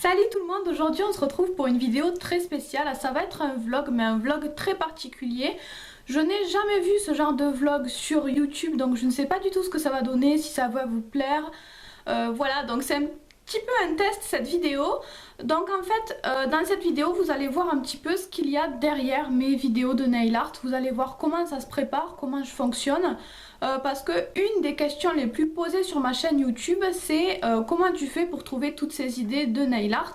Salut tout le monde, aujourd'hui on se retrouve pour une vidéo très spéciale. Ça va être un vlog, mais un vlog très particulier. Je n'ai jamais vu ce genre de vlog sur YouTube, donc je ne sais pas du tout ce que ça va donner, si ça va vous plaire. Voilà, donc c'est un petit peu un test cette vidéo. Donc en fait, dans cette vidéo, vous allez voir un petit peu ce qu'il y a derrière mes vidéos de nail art. Vous allez voir comment ça se prépare, comment je fonctionne. Parce que une des questions les plus posées sur ma chaîne YouTube, c'est comment tu fais pour trouver toutes ces idées de nail art.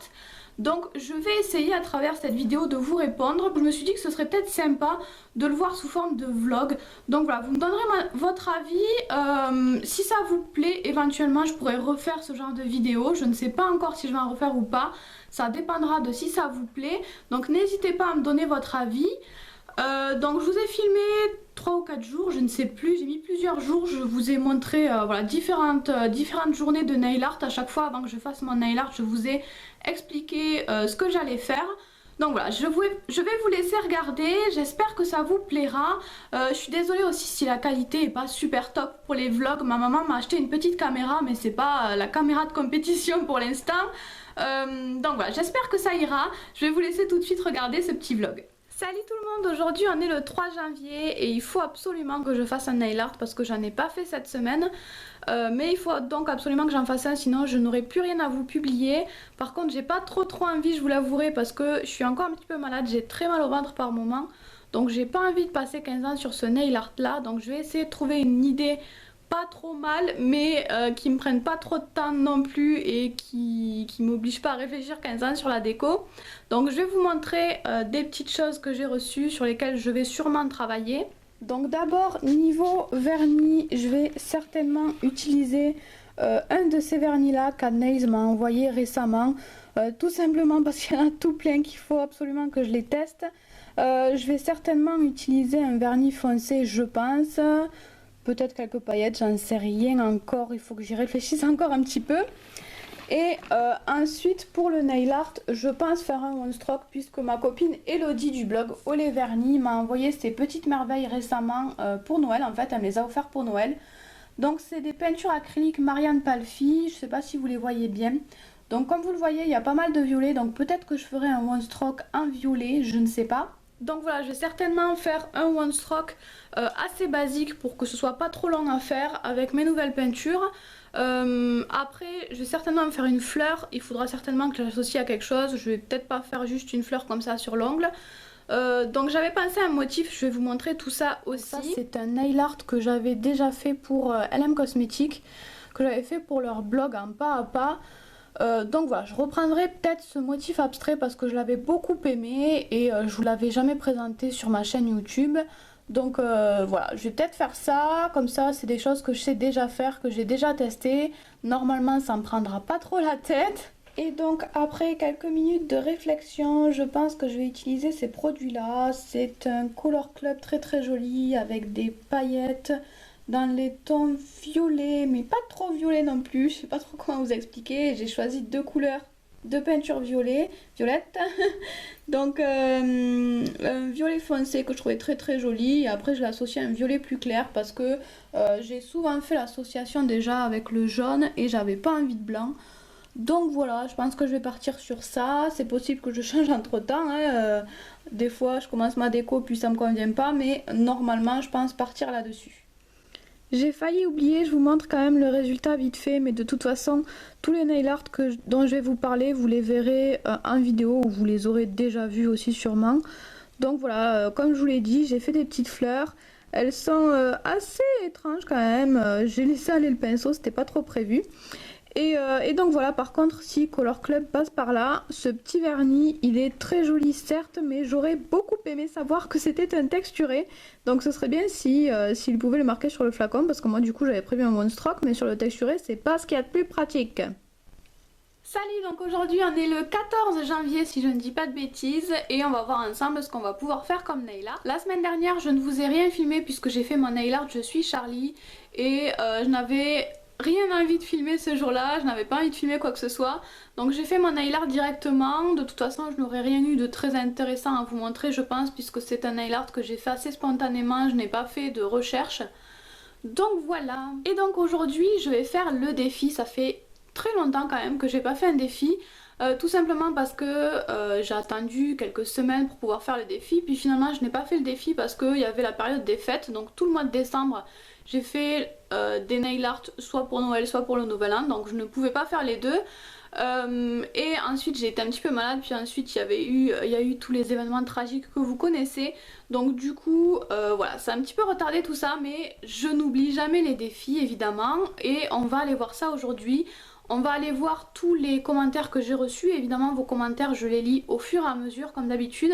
Donc je vais essayer à travers cette vidéo de vous répondre. Je me suis dit que ce serait peut-être sympa de le voir sous forme de vlog. Donc voilà, vous me donnerez votre avis. Si ça vous plaît, éventuellement je pourrais refaire ce genre de vidéo. Je ne sais pas encore si je vais en refaire ou pas. Ça dépendra de si ça vous plaît. Donc n'hésitez pas à me donner votre avis. Donc je vous ai filmé 3 ou 4 jours, je ne sais plus, j'ai mis plusieurs jours, je vous ai montré voilà, différentes journées de nail art. À chaque fois avant que je fasse mon nail art, je vous ai expliqué ce que j'allais faire. Donc voilà, je vais vous laisser regarder, j'espère que ça vous plaira. Je suis désolée aussi si la qualité est pas super top pour les vlogs. Ma maman m'a acheté une petite caméra, mais c'est pas la caméra de compétition pour l'instant. Donc voilà, j'espère que ça ira. Je vais vous laisser tout de suite regarder ce petit vlog. Salut tout le monde, aujourd'hui on est le 3 janvier et il faut absolument que je fasse un nail art parce que j'en ai pas fait cette semaine. Mais il faut donc absolument que j'en fasse un, sinon je n'aurai plus rien à vous publier. Par contre j'ai pas trop envie, je vous l'avouerai, parce que je suis encore un petit peu malade, j'ai très mal au ventre par moment. Donc j'ai pas envie de passer 15 ans sur ce nail art là, donc je vais essayer de trouver une idée pas trop mal, mais qui me prennent pas trop de temps non plus et qui m'obligent pas à réfléchir 15 ans sur la déco. Donc je vais vous montrer des petites choses que j'ai reçues sur lesquelles je vais sûrement travailler. Donc d'abord niveau vernis, je vais certainement utiliser un de ces vernis là qu'Anaïs m'a envoyé récemment. Tout simplement parce qu'il y en a tout plein qu'il faut absolument que je les teste. Je vais certainement utiliser un vernis foncé, je pense. Peut-être quelques paillettes, j'en sais rien encore, il faut que j'y réfléchisse encore un petit peu. Et ensuite pour le nail art, je pense faire un one stroke puisque ma copine Elodie du blog Olé Vernis m'a envoyé ces petites merveilles récemment pour Noël. En fait elle me les a offert pour Noël. Donc c'est des peintures acryliques Marianne Palfi, je sais pas si vous les voyez bien. Donc comme vous le voyez, il y a pas mal de violet, donc peut-être que je ferai un one stroke en violet, je ne sais pas. Donc voilà, je vais certainement faire un one stroke assez basique pour que ce soit pas trop long à faire avec mes nouvelles peintures. Après je vais certainement me faire une fleur, il faudra certainement que j'associe à quelque chose, je vais peut-être pas faire juste une fleur comme ça sur l'ongle. Donc j'avais pensé à un motif, je vais vous montrer tout ça aussi. C'est un nail art que j'avais déjà fait pour LM Cosmetics, que j'avais fait pour leur blog en pas à pas. Donc voilà, je reprendrai peut-être ce motif abstrait parce que je l'avais beaucoup aimé et je vous l'avais jamais présenté sur ma chaîne YouTube. Donc voilà, je vais peut-être faire ça, comme ça c'est des choses que je sais déjà faire, que j'ai déjà testé. Normalement ça me prendra pas trop la tête. Et donc après quelques minutes de réflexion, je pense que je vais utiliser ces produits là. C'est un Color Club très joli avec des paillettes dans les tons violets, mais pas trop violet non plus, je sais pas trop comment vous expliquer. J'ai choisi deux couleurs de peinture violette. Donc un violet foncé que je trouvais très joli, et après je l'ai associé à un violet plus clair parce que j'ai souvent fait l'association déjà avec le jaune et j'avais pas envie de blanc. Donc voilà, je pense que je vais partir sur ça. C'est possible que je change entre temps, hein. Des fois je commence ma déco puis ça me convient pas, mais normalement je pense partir là-dessus. J'ai failli oublier, je vous montre quand même le résultat vite fait, mais de toute façon, tous les nail art dont je vais vous parler, vous les verrez en vidéo ou vous les aurez déjà vus aussi sûrement. Donc voilà, comme je vous l'ai dit, j'ai fait des petites fleurs. Elles sont assez étranges quand même, j'ai laissé aller le pinceau, c'était pas trop prévu. Et donc voilà, par contre, si Color Club passe par là, ce petit vernis, il est très joli certes, mais j'aurais beaucoup aimé savoir que c'était un texturé. Donc ce serait bien s'il pouvait le marquer sur le flacon, parce que moi du coup j'avais prévu un one stroke, mais sur le texturé c'est pas ce qu'il y a de plus pratique. Salut, donc aujourd'hui on est le 14 janvier si je ne dis pas de bêtises et on va voir ensemble ce qu'on va pouvoir faire comme nail art. La semaine dernière je ne vous ai rien filmé puisque j'ai fait mon nail art Je suis Charlie et je n'avais rien envie de filmer ce jour-là, je n'avais pas envie de filmer quoi que ce soit. Donc j'ai fait mon nail art directement, de toute façon je n'aurais rien eu de très intéressant à vous montrer je pense puisque c'est un nail art que j'ai fait assez spontanément, je n'ai pas fait de recherche. Donc voilà. Et donc aujourd'hui je vais faire le défi, ça fait très longtemps quand même que j'ai pas fait un défi. tout simplement parce que j'ai attendu quelques semaines pour pouvoir faire le défi, puis finalement je n'ai pas fait le défi parce qu'il y avait la période des fêtes, donc tout le mois de décembre j'ai fait des nail art soit pour Noël soit pour le Nouvel An, donc je ne pouvais pas faire les deux. Et ensuite j'ai été un petit peu malade, puis ensuite il y a eu tous les événements tragiques que vous connaissez, donc du coup voilà, ça a un petit peu retardé tout ça, mais je n'oublie jamais les défis évidemment, et on va aller voir ça aujourd'hui. On va aller voir tous les commentaires que j'ai reçus. Évidemment vos commentaires je les lis au fur et à mesure comme d'habitude,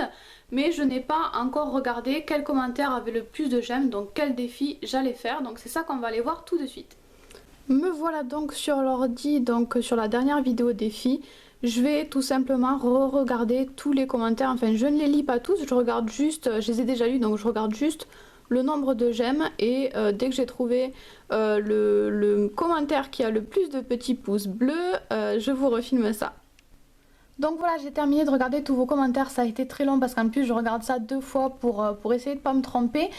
mais je n'ai pas encore regardé quel commentaire avait le plus de j'aime, donc quel défi j'allais faire, donc c'est ça qu'on va aller voir tout de suite. Me voilà donc sur l'ordi, donc sur la dernière vidéo défi. Je vais tout simplement re-regarder tous les commentaires, enfin je ne les lis pas tous, je regarde juste, je les ai déjà lus donc je regarde juste le nombre de j'aime, et dès que j'ai trouvé le commentaire qui a le plus de petits pouces bleus, je vous refilme ça. Donc voilà, j'ai terminé de regarder tous vos commentaires, ça a été très long parce qu'en plus je regarde ça 2 fois pour essayer de ne pas me tromper.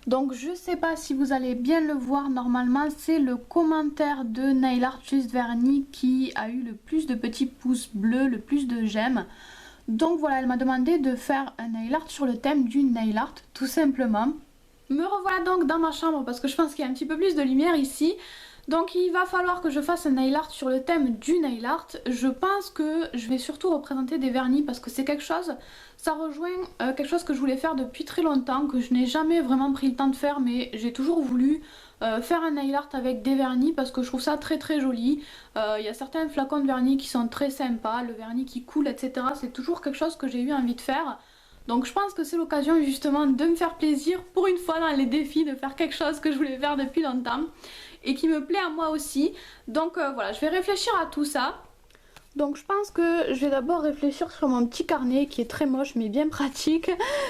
Donc je sais pas si vous allez bien le voir, normalement c'est le commentaire de Nail Art Juste Vernis qui a eu le plus de petits pouces bleus, le plus de j'aime. Donc voilà, elle m'a demandé de faire un nail art sur le thème du nail art, tout simplement. Me revoilà donc dans ma chambre parce que je pense qu'il y a un petit peu plus de lumière ici. Donc il va falloir que je fasse un nail art sur le thème du nail art. Je pense que je vais surtout représenter des vernis parce que c'est quelque chose, ça rejoint quelque chose que je voulais faire depuis très longtemps, que je n'ai jamais vraiment pris le temps de faire, mais j'ai toujours voulu faire un nail art avec des vernis parce que je trouve ça très très joli. Il y a certains flacons de vernis qui sont très sympas, le vernis qui coule, etc. C'est toujours quelque chose que j'ai eu envie de faire. Donc je pense que c'est l'occasion justement de me faire plaisir pour une fois dans les défis, de faire quelque chose que je voulais faire depuis longtemps et qui me plaît à moi aussi. Donc voilà, je vais réfléchir à tout ça. Donc je pense que je vais d'abord réfléchir sur mon petit carnet qui est très moche mais bien pratique,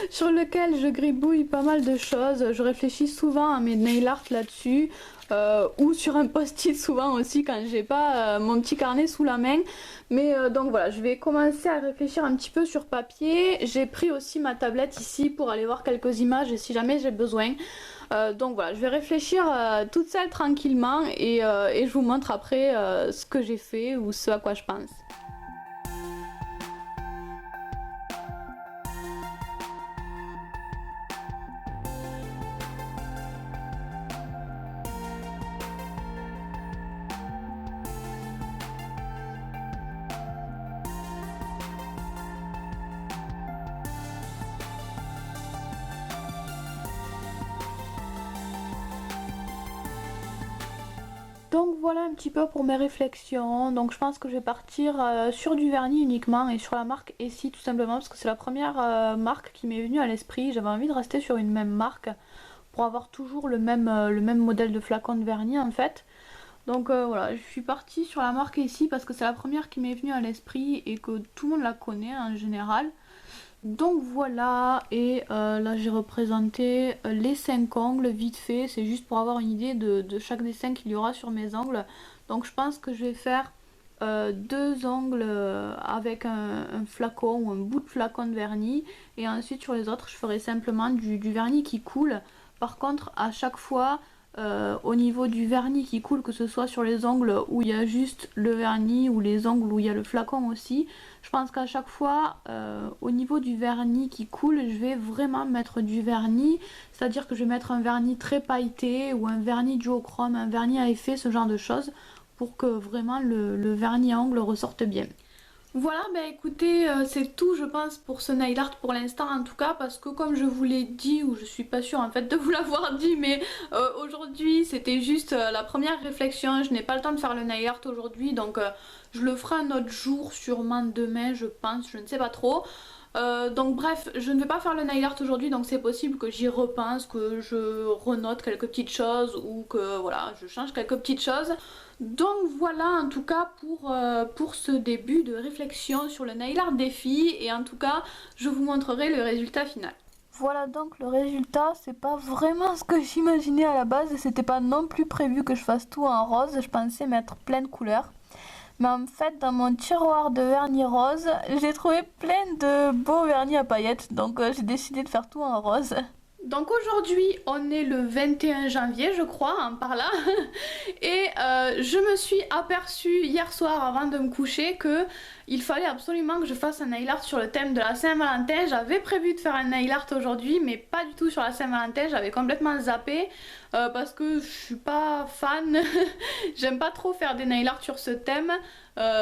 sur lequel je gribouille pas mal de choses. Je réfléchis souvent à mes nail art là-dessus, ou sur un post-it souvent aussi quand j'ai pas mon petit carnet sous la main. Mais donc voilà, je vais commencer à réfléchir un petit peu sur papier. J'ai pris aussi ma tablette ici pour aller voir quelques images si jamais j'ai besoin. Donc voilà, je vais réfléchir toute seule tranquillement, et je vous montre après ce que j'ai fait ou ce à quoi je pense. Donc voilà un petit peu pour mes réflexions. Donc je pense que je vais partir sur du vernis uniquement et sur la marque Essie tout simplement parce que c'est la première marque qui m'est venue à l'esprit. J'avais envie de rester sur une même marque pour avoir toujours le même modèle de flacon de vernis en fait. Donc voilà, je suis partie sur la marque Essie parce que c'est la première qui m'est venue à l'esprit et que tout le monde la connaît en général. Donc voilà, et là j'ai représenté les 5 ongles vite fait, c'est juste pour avoir une idée de chaque dessin qu'il y aura sur mes ongles. Donc je pense que je vais faire 2 ongles avec un flacon ou un bout de flacon de vernis, et ensuite sur les autres je ferai simplement du vernis qui coule. Par contre à chaque fois au niveau du vernis qui coule, que ce soit sur les ongles où il y a juste le vernis ou les ongles où il y a le flacon aussi, je pense qu'à chaque fois au niveau du vernis qui coule, je vais vraiment mettre du vernis, c'est à dire que je vais mettre un vernis très pailleté ou un vernis duochrome, un vernis à effet, ce genre de choses, pour que vraiment le vernis à ongles ressorte bien. Voilà, bah écoutez, c'est tout je pense pour ce nail art pour l'instant en tout cas, parce que comme je vous l'ai dit, ou je suis pas sûre en fait de vous l'avoir dit, mais aujourd'hui c'était juste la première réflexion, je n'ai pas le temps de faire le nail art aujourd'hui, donc je le ferai un autre jour, sûrement demain je pense, je ne sais pas trop. Donc bref, je ne vais pas faire le nail art aujourd'hui, donc c'est possible que j'y repense, que je renote quelques petites choses ou que voilà, je change quelques petites choses. Donc voilà en tout cas pour ce début de réflexion sur le nail art défi, et en tout cas je vous montrerai le résultat final. Voilà donc le résultat, c'est pas vraiment ce que j'imaginais à la base, c'était pas non plus prévu que je fasse tout en rose, je pensais mettre plein de couleurs. Mais en fait dans mon tiroir de vernis rose, j'ai trouvé plein de beaux vernis à paillettes, donc j'ai décidé de faire tout en rose. Donc aujourd'hui on est le 21 janvier je crois, hein, par là. Et je me suis aperçue hier soir avant de me coucher que il fallait absolument que je fasse un nail art sur le thème de la Saint-Valentin. J'avais prévu de faire un nail art aujourd'hui mais pas du tout sur la Saint-Valentin, j'avais complètement zappé parce que je suis pas fan. J'aime pas trop faire des nail art sur ce thème.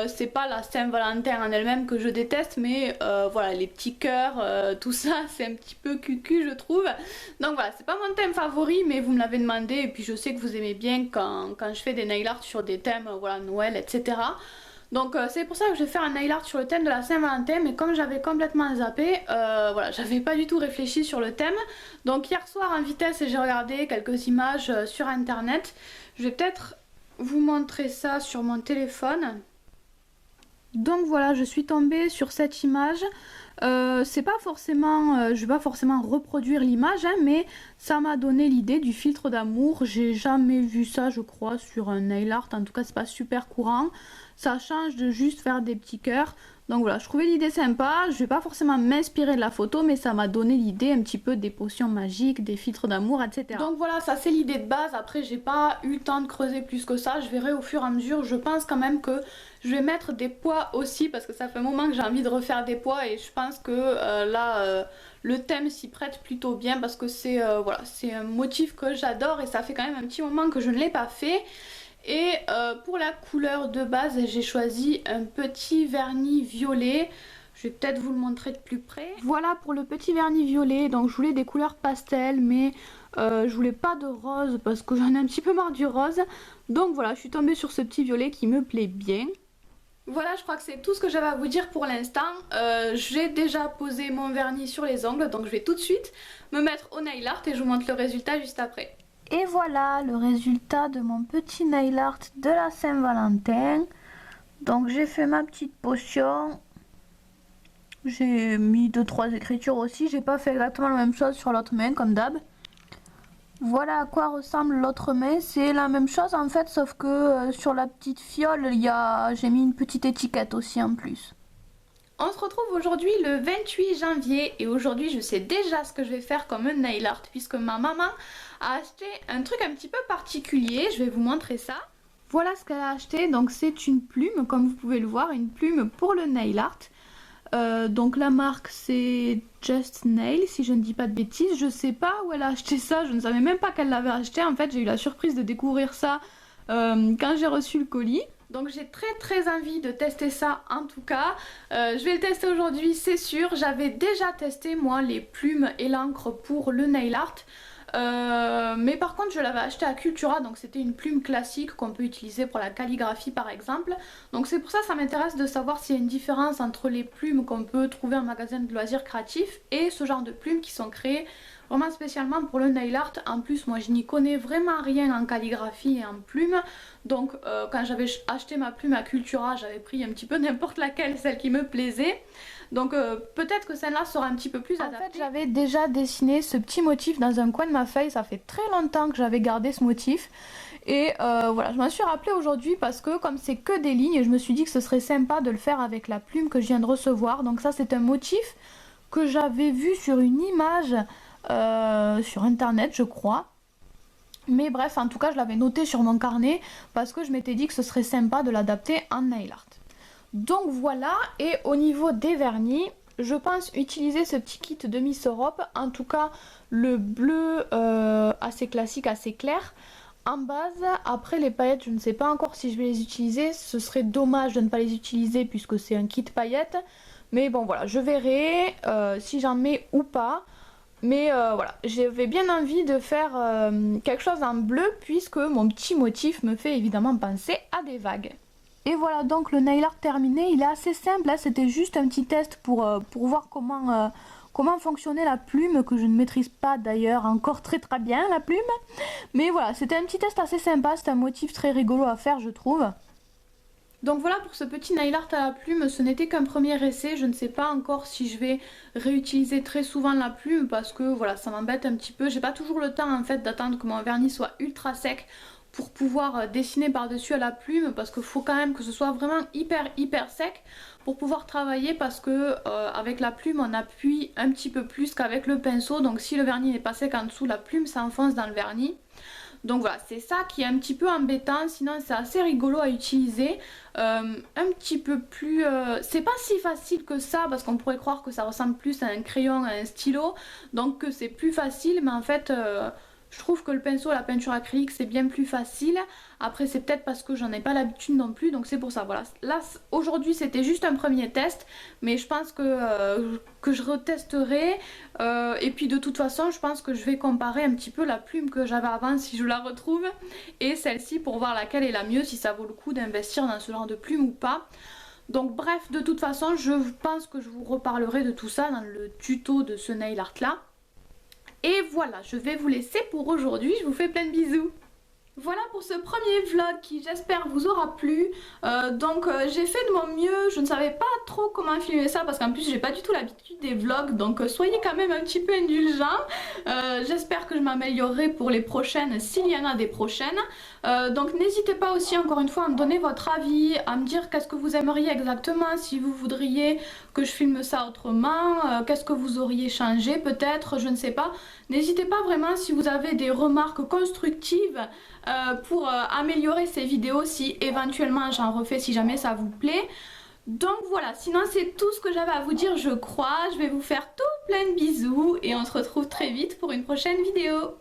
C'est pas la Saint-Valentin en elle-même que je déteste, mais voilà, les petits cœurs, tout ça c'est un petit peu cucu je trouve. Donc voilà, c'est pas mon thème favori mais vous me l'avez demandé et puis je sais que vous aimez bien quand je fais des nail art sur des thèmes, voilà, Noël, etc. Donc c'est pour ça que je vais faire un nail art sur le thème de la Saint-Valentin, mais comme j'avais complètement zappé, voilà, j'avais pas du tout réfléchi sur le thème. Donc hier soir en vitesse j'ai regardé quelques images sur internet. Je vais peut-être vous montrer ça sur mon téléphone. Donc voilà, je suis tombée sur cette image. C'est pas forcément, je vais pas forcément reproduire l'image, hein, mais ça m'a donné l'idée du filtre d'amour. J'ai jamais vu ça, je crois, sur un nail art. En tout cas, c'est pas super courant. Ça change de juste faire des petits cœurs. Donc voilà, je trouvais l'idée sympa. Je vais pas forcément m'inspirer de la photo, mais ça m'a donné l'idée un petit peu des potions magiques, des filtres d'amour, etc. Donc voilà, ça c'est l'idée de base. Après, j'ai pas eu le temps de creuser plus que ça. Je verrai au fur et à mesure. Je pense quand même que je vais mettre des pois aussi parce que ça fait un moment que j'ai envie de refaire des pois et je pense que là le thème s'y prête plutôt bien parce que c'est voilà, c'est un motif que j'adore et ça fait quand même un petit moment que je ne l'ai pas fait. Et pour la couleur de base j'ai choisi un petit vernis violet. Je vais peut-être vous le montrer de plus près. Voilà pour le petit vernis violet. Donc je voulais des couleurs pastel mais je voulais pas de rose parce que j'en ai un petit peu marre du rose. Donc voilà, je suis tombée sur ce petit violet qui me plaît bien. Voilà, je crois que c'est tout ce que j'avais à vous dire pour l'instant. J'ai déjà posé mon vernis sur les ongles, donc je vais tout de suite me mettre au nail art et je vous montre le résultat juste après. Et voilà le résultat de mon petit nail art de la Saint-Valentin. Donc j'ai fait ma petite potion. J'ai mis 2-3 écritures aussi. J'ai pas fait exactement la même chose sur l'autre main comme d'hab. Voilà à quoi ressemble l'autre main. C'est la même chose en fait, sauf que sur la petite fiole, j'ai mis une petite étiquette aussi en plus. On se retrouve aujourd'hui le 28 janvier et aujourd'hui je sais déjà ce que je vais faire comme un nail art puisque ma maman a acheté un truc un petit peu particulier. Je vais vous montrer ça. Voilà ce qu'elle a acheté, donc c'est une plume, comme vous pouvez le voir, une plume pour le nail art. Donc la marque c'est Just Nail si je ne dis pas de bêtises. Je sais pas où elle a acheté ça, je ne savais même pas qu'elle l'avait acheté. En fait j'ai eu la surprise de découvrir ça quand j'ai reçu le colis. Donc j'ai très envie de tester ça en tout cas. Je vais le tester aujourd'hui c'est sûr. J'avais déjà testé moi les plumes et l'encre pour le nail art. Mais par contre je l'avais acheté à Cultura, donc c'était une plume classique qu'on peut utiliser pour la calligraphie par exemple. Donc c'est pour ça ça m'intéresse de savoir s'il y a une différence entre les plumes qu'on peut trouver en magasin de loisirs créatifs et ce genre de plumes qui sont créées vraiment spécialement pour le nail art. En plus moi je n'y connais vraiment rien en calligraphie et en plumes. Donc quand j'avais acheté ma plume à Cultura j'avais pris un petit peu n'importe laquelle, celle qui me plaisait. Donc peut-être que celle-là sera un petit peu plus adaptée. En fait j'avais déjà dessiné ce petit motif dans un coin de ma feuille. Ça fait très longtemps que j'avais gardé ce motif. Et voilà, je m'en suis rappelé aujourd'hui parce que comme c'est que des lignes, je me suis dit que ce serait sympa de le faire avec la plume que je viens de recevoir. Donc ça c'est un motif que j'avais vu sur une image sur internet je crois. Mais bref, en tout cas je l'avais noté sur mon carnet parce que je m'étais dit que ce serait sympa de l'adapter en nail art. Donc voilà, et au niveau des vernis, je pense utiliser ce petit kit de Miss Europe, en tout cas le bleu assez classique, assez clair. En base, après les paillettes, je ne sais pas encore si je vais les utiliser, ce serait dommage de ne pas les utiliser puisque c'est un kit paillettes. Mais bon voilà, je verrai si j'en mets ou pas. Mais voilà, j'avais bien envie de faire quelque chose en bleu puisque mon petit motif me fait évidemment penser à des vagues. Et voilà donc le nail art terminé, il est assez simple, hein, c'était juste un petit test pour voir comment fonctionnait la plume, que je ne maîtrise pas d'ailleurs encore très bien la plume. Mais voilà, c'était un petit test assez sympa, c'est un motif très rigolo à faire je trouve. Donc voilà pour ce petit nail art à la plume, ce n'était qu'un premier essai, je ne sais pas encore si je vais réutiliser très souvent la plume parce que voilà ça m'embête un petit peu, j'ai pas toujours le temps en fait d'attendre que mon vernis soit ultra sec pour pouvoir dessiner par-dessus à la plume, parce qu'il faut quand même que ce soit vraiment hyper sec pour pouvoir travailler, parce que avec la plume on appuie un petit peu plus qu'avec le pinceau, donc si le vernis n'est pas sec en dessous, la plume s'enfonce dans le vernis. Donc voilà, c'est ça qui est un petit peu embêtant, sinon c'est assez rigolo à utiliser. Un petit peu plus... c'est pas si facile que ça, parce qu'on pourrait croire que ça ressemble plus à un crayon, à un stylo, donc que c'est plus facile, mais en fait... je trouve que le pinceau, la peinture acrylique, c'est bien plus facile. Après, c'est peut-être parce que j'en ai pas l'habitude non plus, donc c'est pour ça. Voilà. Là, aujourd'hui, c'était juste un premier test, mais je pense que je retesterai. Et puis, de toute façon, je pense que je vais comparer un petit peu la plume que j'avais avant, si je la retrouve, et celle-ci pour voir laquelle est la mieux, si ça vaut le coup d'investir dans ce genre de plume ou pas. Donc bref, de toute façon, je pense que je vous reparlerai de tout ça dans le tuto de ce nail art là. Et voilà, je vais vous laisser pour aujourd'hui, je vous fais plein de bisous. Voilà pour ce premier vlog qui j'espère vous aura plu. J'ai fait de mon mieux, je ne savais pas trop comment filmer ça parce qu'en plus j'ai pas du tout l'habitude des vlogs, donc soyez quand même un petit peu indulgents. J'espère que je m'améliorerai pour les prochaines s'il y en a des prochaines. Donc n'hésitez pas aussi encore une fois à me donner votre avis, à me dire qu'est-ce que vous aimeriez exactement, si vous voudriez que je filme ça autrement, qu'est-ce que vous auriez changé peut-être, je ne sais pas. N'hésitez pas vraiment si vous avez des remarques constructives pour améliorer ces vidéos si éventuellement j'en refais, si jamais ça vous plaît. Donc voilà, sinon c'est tout ce que j'avais à vous dire je crois. Je vais vous faire tout plein de bisous et on se retrouve très vite pour une prochaine vidéo.